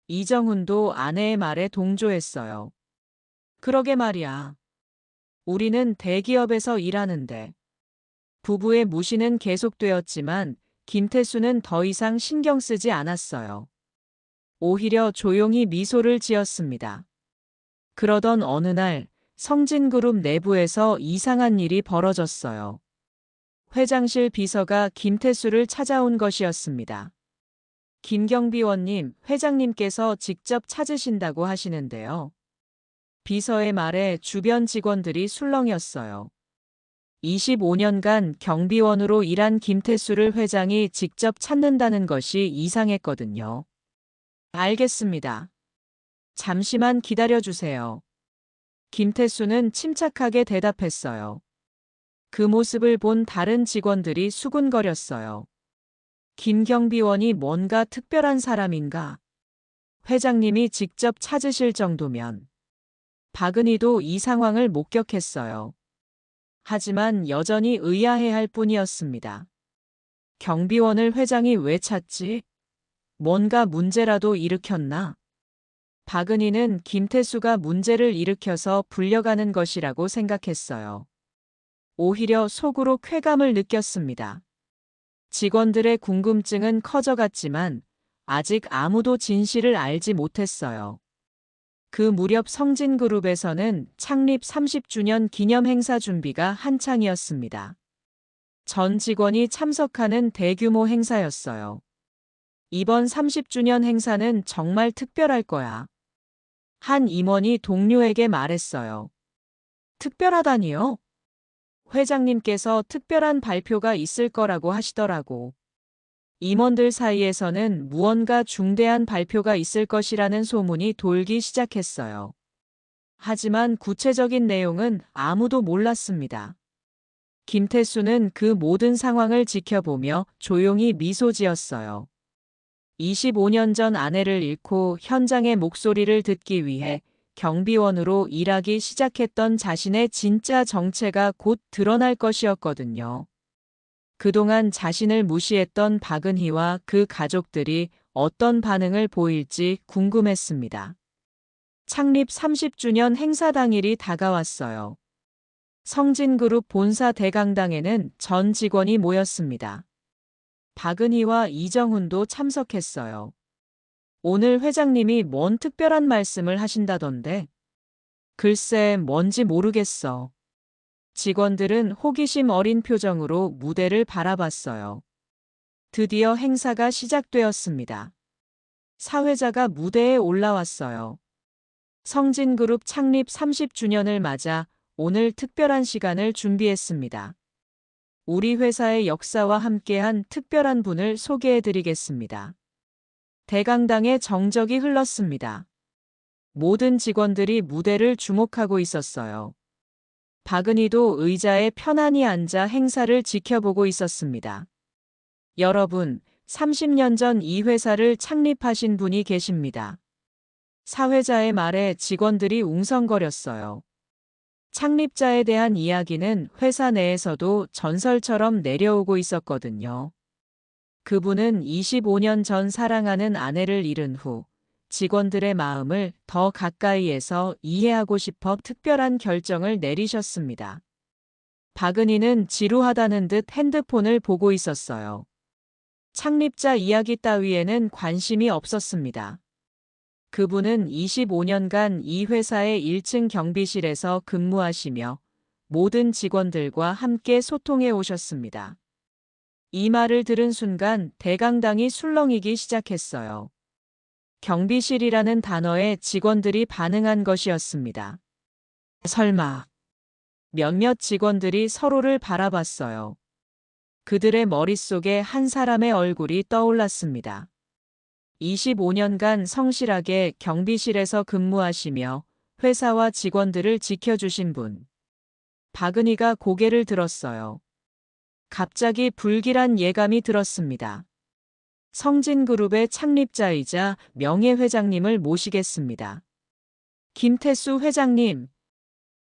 이정훈도 아내의 말에 동조했어요. 그러게 말이야. 우리는 대기업에서 일하는데. 부부의 무시는 계속되었지만 김태수는 더 이상 신경 쓰지 않았어요. 오히려 조용히 미소를 지었습니다. 그러던 어느 날 성진그룹 내부에서 이상한 일이 벌어졌어요. 회장실 비서가 김태수를 찾아온 것이었습니다. 김경비원님, 회장님께서 직접 찾으신다고 하시는데요. 비서의 말에 주변 직원들이 술렁였어요. 25년간 경비원으로 일한 김태수를 회장이 직접 찾는다는 것이 이상했거든요. 알겠습니다. 잠시만 기다려주세요. 김태수는 침착하게 대답했어요. 그 모습을 본 다른 직원들이 수군거렸어요. 김경비원이 뭔가 특별한 사람인가? 회장님이 직접 찾으실 정도면. 박은희도 이 상황을 목격했어요. 하지만 여전히 의아해할 뿐이었습니다. 경비원을 회장이 왜 찾지? 뭔가 문제라도 일으켰나? 박은희는 김태수가 문제를 일으켜서 불려가는 것이라고 생각했어요. 오히려 속으로 쾌감을 느꼈습니다. 직원들의 궁금증은 커져갔지만 아직 아무도 진실을 알지 못했어요. 그 무렵 성진그룹에서는 창립 30주년 기념 행사 준비가 한창이었습니다. 전 직원이 참석하는 대규모 행사였어요. 이번 30주년 행사는 정말 특별할 거야. 한 임원이 동료에게 말했어요. 특별하다니요? 회장님께서 특별한 발표가 있을 거라고 하시더라고. 임원들 사이에서는 무언가 중대한 발표가 있을 것이라는 소문이 돌기 시작했어요. 하지만 구체적인 내용은 아무도 몰랐습니다. 김태수는 그 모든 상황을 지켜보며 조용히 미소 지었어요. 25년 전 아내를 잃고 현장의 목소리를 듣기 위해 경비원으로 일하기 시작했던 자신의 진짜 정체가 곧 드러날 것이었거든요. 그동안 자신을 무시했던 박은희와 그 가족들이 어떤 반응을 보일지 궁금했습니다. 창립 30주년 행사 당일이 다가왔어요. 성진그룹 본사 대강당에는 전 직원이 모였습니다. 박은희와 이정훈도 참석했어요. 오늘 회장님이 뭔 특별한 말씀을 하신다던데? 글쎄, 뭔지 모르겠어. 직원들은 호기심 어린 표정으로 무대를 바라봤어요. 드디어 행사가 시작되었습니다. 사회자가 무대에 올라왔어요. 성진그룹 창립 30주년을 맞아 오늘 특별한 시간을 준비했습니다. 우리 회사의 역사와 함께한 특별한 분을 소개해 드리겠습니다. 대강당의 정적이 흘렀습니다. 모든 직원들이 무대를 주목하고 있었어요. 박은희도 의자에 편안히 앉아 행사를 지켜보고 있었습니다. 여러분, 30년 전 이 회사를 창립하신 분이 계십니다. 사회자의 말에 직원들이 웅성거렸어요. 창립자에 대한 이야기는 회사 내에서도 전설처럼 내려오고 있었거든요. 그분은 25년 전 사랑하는 아내를 잃은 후 직원들의 마음을 더 가까이에서 이해하고 싶어 특별한 결정을 내리셨습니다. 박은희는 지루하다는 듯 핸드폰을 보고 있었어요. 창립자 이야기 따위에는 관심이 없었습니다. 그분은 25년간 이 회사의 1층 경비실에서 근무하시며 모든 직원들과 함께 소통해 오셨습니다. 이 말을 들은 순간 대강당이 술렁이기 시작했어요. 경비실이라는 단어에 직원들이 반응한 것이었습니다. 설마. 몇몇 직원들이 서로를 바라봤어요. 그들의 머릿속에 한 사람의 얼굴이 떠올랐습니다. 25년간 성실하게 경비실에서 근무하시며 회사와 직원들을 지켜주신 분. 박은희가 고개를 들었어요. 갑자기 불길한 예감이 들었습니다. 성진그룹의 창립자이자 명예회장님을 모시겠습니다. 김태수 회장님.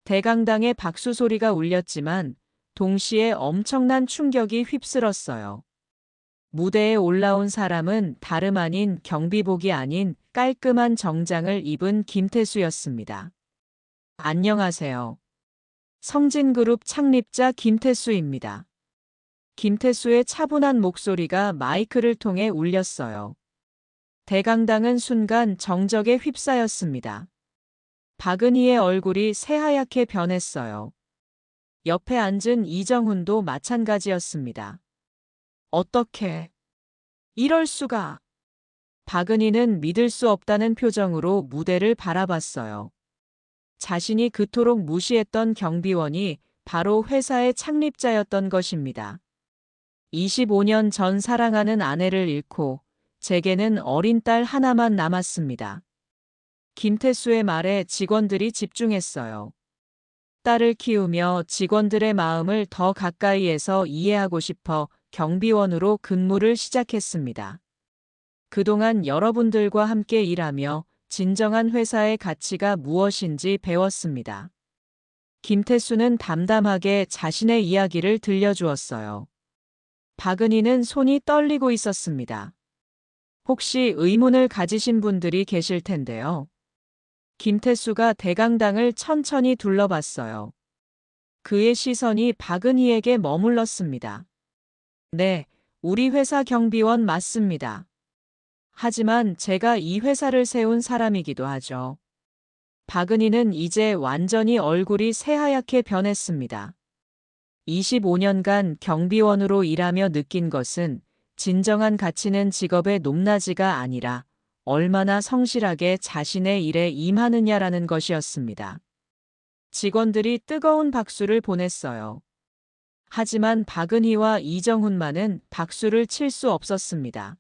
대강당의 박수 소리가 울렸지만 동시에 엄청난 충격이 휩쓸었어요. 무대에 올라온 사람은 다름 아닌 경비복이 아닌 깔끔한 정장을 입은 김태수였습니다. 안녕하세요. 성진그룹 창립자 김태수입니다. 김태수의 차분한 목소리가 마이크를 통해 울렸어요. 대강당은 순간 정적에 휩싸였습니다. 박은희의 얼굴이 새하얗게 변했어요. 옆에 앉은 이정훈도 마찬가지였습니다. 어떻게? 이럴 수가. 박은희는 믿을 수 없다는 표정으로 무대를 바라봤어요. 자신이 그토록 무시했던 경비원이 바로 회사의 창립자였던 것입니다. 25년 전 사랑하는 아내를 잃고 제게는 어린 딸 하나만 남았습니다. 김태수의 말에 직원들이 집중했어요. 딸을 키우며 직원들의 마음을 더 가까이에서 이해하고 싶어 경비원으로 근무를 시작했습니다. 그동안 여러분들과 함께 일하며 진정한 회사의 가치가 무엇인지 배웠습니다. 김태수는 담담하게 자신의 이야기를 들려주었어요. 박은희는 손이 떨리고 있었습니다. 혹시 의문을 가지신 분들이 계실 텐데요. 김태수가 대강당을 천천히 둘러봤어요. 그의 시선이 박은희에게 머물렀습니다. 네, 우리 회사 경비원 맞습니다. 하지만 제가 이 회사를 세운 사람이기도 하죠. 박은희는 이제 완전히 얼굴이 새하얗게 변했습니다. 25년간 경비원으로 일하며 느낀 것은 진정한 가치는 직업의 높낮이가 아니라 얼마나 성실하게 자신의 일에 임하느냐라는 것이었습니다. 직원들이 뜨거운 박수를 보냈어요. 하지만 박은희와 이정훈만은 박수를 칠 수 없었습니다.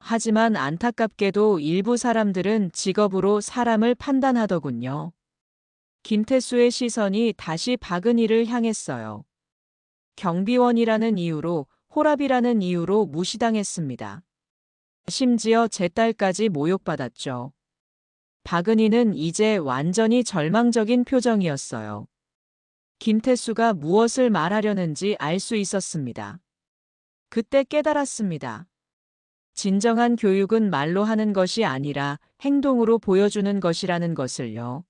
하지만 안타깝게도 일부 사람들은 직업으로 사람을 판단하더군요. 김태수의 시선이 다시 박은희를 향했어요. 경비원이라는 이유로, 호랍이라는 이유로 무시당했습니다. 심지어 제 딸까지 모욕받았죠. 박은희는 이제 완전히 절망적인 표정이었어요. 김태수가 무엇을 말하려는지 알 수 있었습니다. 그때 깨달았습니다. 진정한 교육은 말로 하는 것이 아니라 행동으로 보여주는 것이라는 것을요.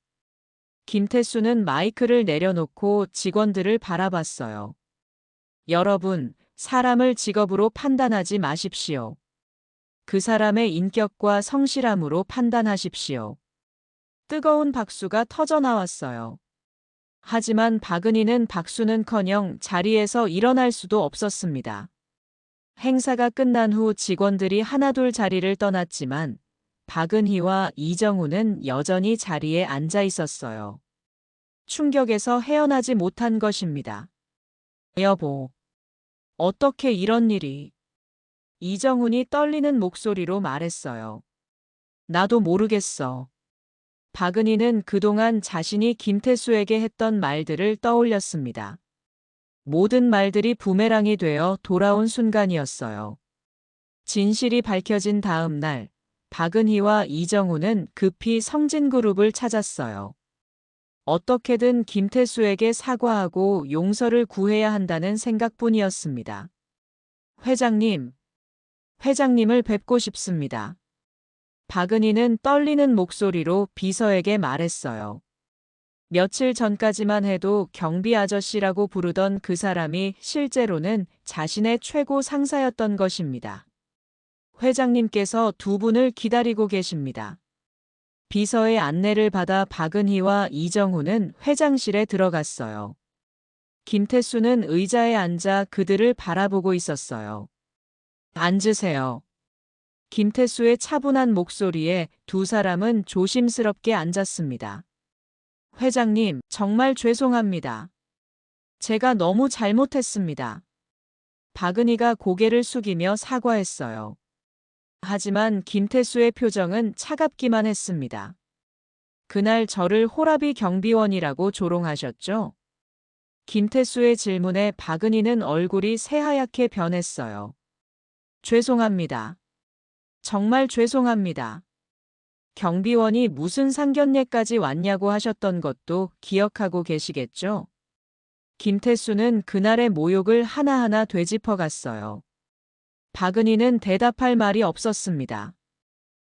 김태수는 마이크를 내려놓고 직원들을 바라봤어요. 여러분, 사람을 직업으로 판단하지 마십시오. 그 사람의 인격과 성실함으로 판단하십시오. 뜨거운 박수가 터져나왔어요. 하지만 박은희는 박수는커녕 자리에서 일어날 수도 없었습니다. 행사가 끝난 후 직원들이 하나둘 자리를 떠났지만 박은희와 이정우는 여전히 자리에 앉아 있었어요. 충격에서 헤어나지 못한 것입니다. 여보, 어떻게 이런 일이? 이정훈이 떨리는 목소리로 말했어요. 나도 모르겠어. 박은희는 그동안 자신이 김태수에게 했던 말들을 떠올렸습니다. 모든 말들이 부메랑이 되어 돌아온 순간이었어요. 진실이 밝혀진 다음 날, 박은희와 이정훈은 급히 성진그룹을 찾았어요. 어떻게든 김태수에게 사과하고 용서를 구해야 한다는 생각뿐이었습니다. 회장님을 뵙고 싶습니다. 박은희는 떨리는 목소리로 비서에게 말했어요. 며칠 전까지만 해도 경비 아저씨라고 부르던 그 사람이 실제로는 자신의 최고 상사였던 것입니다. 회장님께서 두 분을 기다리고 계십니다. 비서의 안내를 받아 박은희와 이정훈은 회장실에 들어갔어요. 김태수는 의자에 앉아 그들을 바라보고 있었어요. 앉으세요. 김태수의 차분한 목소리에 두 사람은 조심스럽게 앉았습니다. 회장님, 정말 죄송합니다. 제가 너무 잘못했습니다. 박은희가 고개를 숙이며 사과했어요. 하지만 김태수의 표정은 차갑기만 했습니다. 그날 저를 호라비 경비원이라고 조롱하셨죠? 김태수의 질문에 박은희는 얼굴이 새하얗게 변했어요. 죄송합니다. 정말 죄송합니다. 경비원이 무슨 상견례까지 왔냐고 하셨던 것도 기억하고 계시겠죠? 김태수는 그날의 모욕을 하나하나 되짚어갔어요. 박은희는 대답할 말이 없었습니다.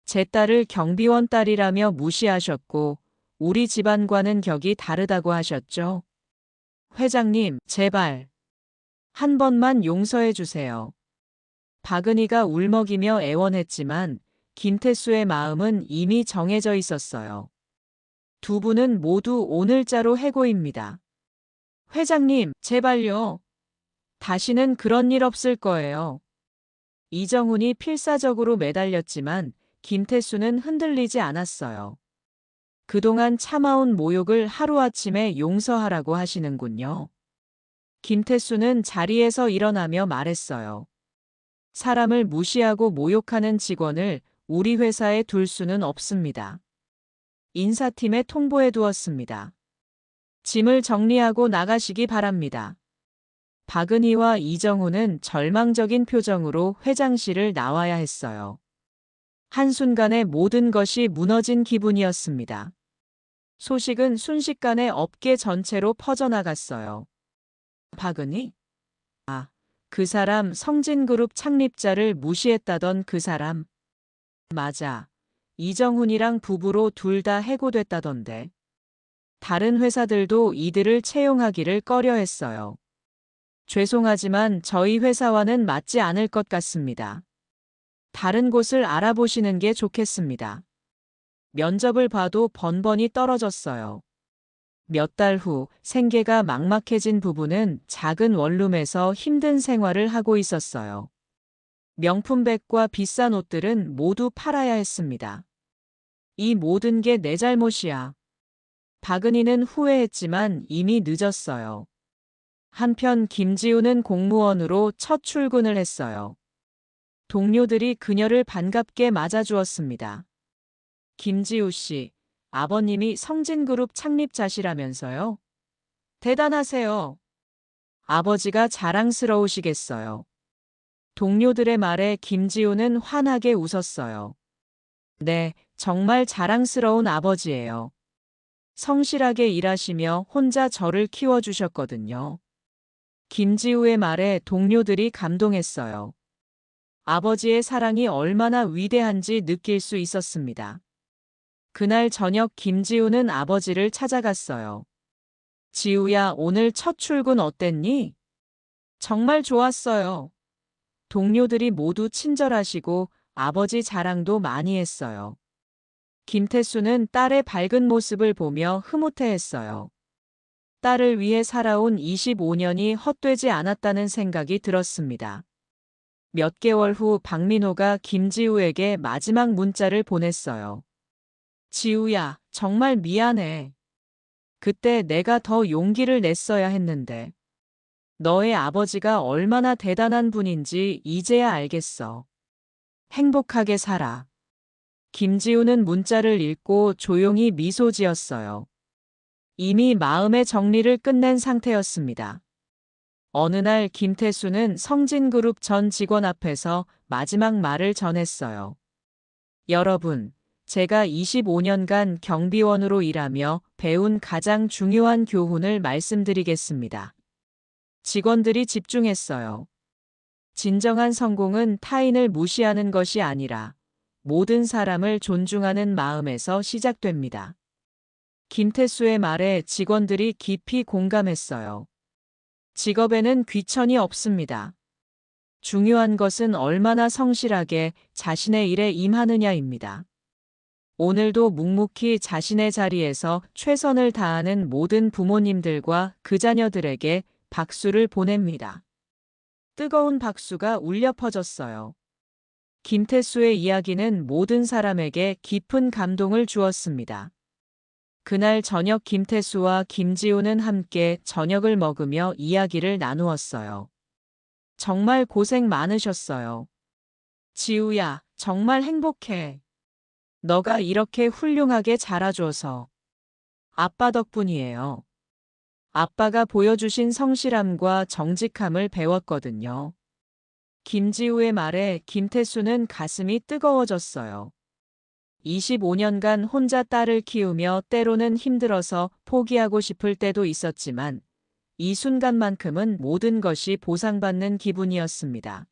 제 딸을 경비원 딸이라며 무시하셨고 우리 집안과는 격이 다르다고 하셨죠? 회장님, 제발 한 번만 용서해 주세요. 박은희가 울먹이며 애원했지만 김태수의 마음은 이미 정해져 있었어요. 두 분은 모두 오늘자로 해고입니다. 회장님, 제발요. 다시는 그런 일 없을 거예요. 이정훈이 필사적으로 매달렸지만 김태수는 흔들리지 않았어요. 그동안 참아온 모욕을 하루아침에 용서하라고 하시는군요. 김태수는 자리에서 일어나며 말했어요. 사람을 무시하고 모욕하는 직원을 우리 회사에 둘 수는 없습니다. 인사팀에 통보해 두었습니다. 짐을 정리하고 나가시기 바랍니다. 박은희와 이정훈은 절망적인 표정으로 회장실을 나와야 했어요. 한순간에 모든 것이 무너진 기분이었습니다. 소식은 순식간에 업계 전체로 퍼져나갔어요. 박은희? 그 사람 성진그룹 창립자를 무시했다던 그 사람. 맞아. 이정훈이랑 부부로 둘 다 해고됐다던데. 다른 회사들도 이들을 채용하기를 꺼려했어요. 죄송하지만 저희 회사와는 맞지 않을 것 같습니다. 다른 곳을 알아보시는 게 좋겠습니다. 면접을 봐도 번번이 떨어졌어요. 몇 달 후 생계가 막막해진 부부는 작은 원룸에서 힘든 생활을 하고 있었어요. 명품백과 비싼 옷들은 모두 팔아야 했습니다. 이 모든 게 내 잘못이야. 박은희는 후회했지만 이미 늦었어요. 한편 김지우는 공무원으로 첫 출근을 했어요. 동료들이 그녀를 반갑게 맞아주었습니다. 김지우 씨, 아버님이 성진그룹 창립자시라면서요? 대단하세요. 아버지가 자랑스러우시겠어요. 동료들의 말에 김지우는 환하게 웃었어요. 네, 정말 자랑스러운 아버지예요. 성실하게 일하시며 혼자 저를 키워주셨거든요. 김지우의 말에 동료들이 감동했어요. 아버지의 사랑이 얼마나 위대한지 느낄 수 있었습니다. 그날 저녁 김지우는 아버지를 찾아갔어요. 지우야, 오늘 첫 출근 어땠니? 정말 좋았어요. 동료들이 모두 친절하시고 아버지 자랑도 많이 했어요. 김태수는 딸의 밝은 모습을 보며 흐뭇해했어요. 딸을 위해 살아온 25년이 헛되지 않았다는 생각이 들었습니다. 몇 개월 후 박민호가 김지우에게 마지막 문자를 보냈어요. 지우야, 정말 미안해. 그때 내가 더 용기를 냈어야 했는데. 너의 아버지가 얼마나 대단한 분인지 이제야 알겠어. 행복하게 살아. 김지우는 문자를 읽고 조용히 미소 지었어요. 이미 마음의 정리를 끝낸 상태였습니다. 어느 날 김태수는 성진그룹 전 직원 앞에서 마지막 말을 전했어요. 여러분, 제가 25년간 경비원으로 일하며 배운 가장 중요한 교훈을 말씀드리겠습니다. 직원들이 집중했어요. 진정한 성공은 타인을 무시하는 것이 아니라 모든 사람을 존중하는 마음에서 시작됩니다. 김태수의 말에 직원들이 깊이 공감했어요. 직업에는 귀천이 없습니다. 중요한 것은 얼마나 성실하게 자신의 일에 임하느냐입니다. 오늘도 묵묵히 자신의 자리에서 최선을 다하는 모든 부모님들과 그 자녀들에게 박수를 보냅니다. 뜨거운 박수가 울려 퍼졌어요. 김태수의 이야기는 모든 사람에게 깊은 감동을 주었습니다. 그날 저녁 김태수와 김지우는 함께 저녁을 먹으며 이야기를 나누었어요. 정말 고생 많으셨어요. 지우야, 정말 행복해. 너가 이렇게 훌륭하게 자라줘서. 아빠 덕분이에요. 아빠가 보여주신 성실함과 정직함을 배웠거든요. 김지우의 말에 김태수는 가슴이 뜨거워졌어요. 25년간 혼자 딸을 키우며 때로는 힘들어서 포기하고 싶을 때도 있었지만 이 순간만큼은 모든 것이 보상받는 기분이었습니다.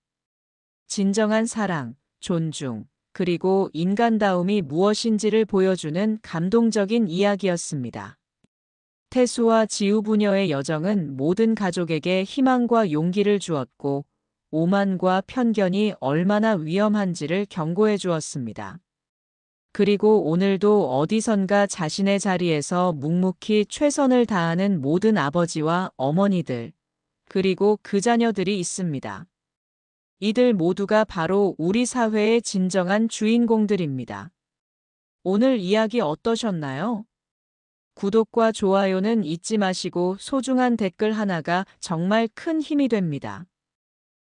진정한 사랑, 존중, 그리고 인간다움이 무엇인지를 보여주는 감동적인 이야기였습니다. 태수와 지우 부녀의 여정은 모든 가족에게 희망과 용기를 주었고 오만과 편견이 얼마나 위험한지를 경고해 주었습니다. 그리고 오늘도 어디선가 자신의 자리에서 묵묵히 최선을 다하는 모든 아버지와 어머니들, 그리고 그 자녀들이 있습니다. 이들 모두가 바로 우리 사회의 진정한 주인공들입니다. 오늘 이야기 어떠셨나요? 구독과 좋아요는 잊지 마시고 소중한 댓글 하나가 정말 큰 힘이 됩니다.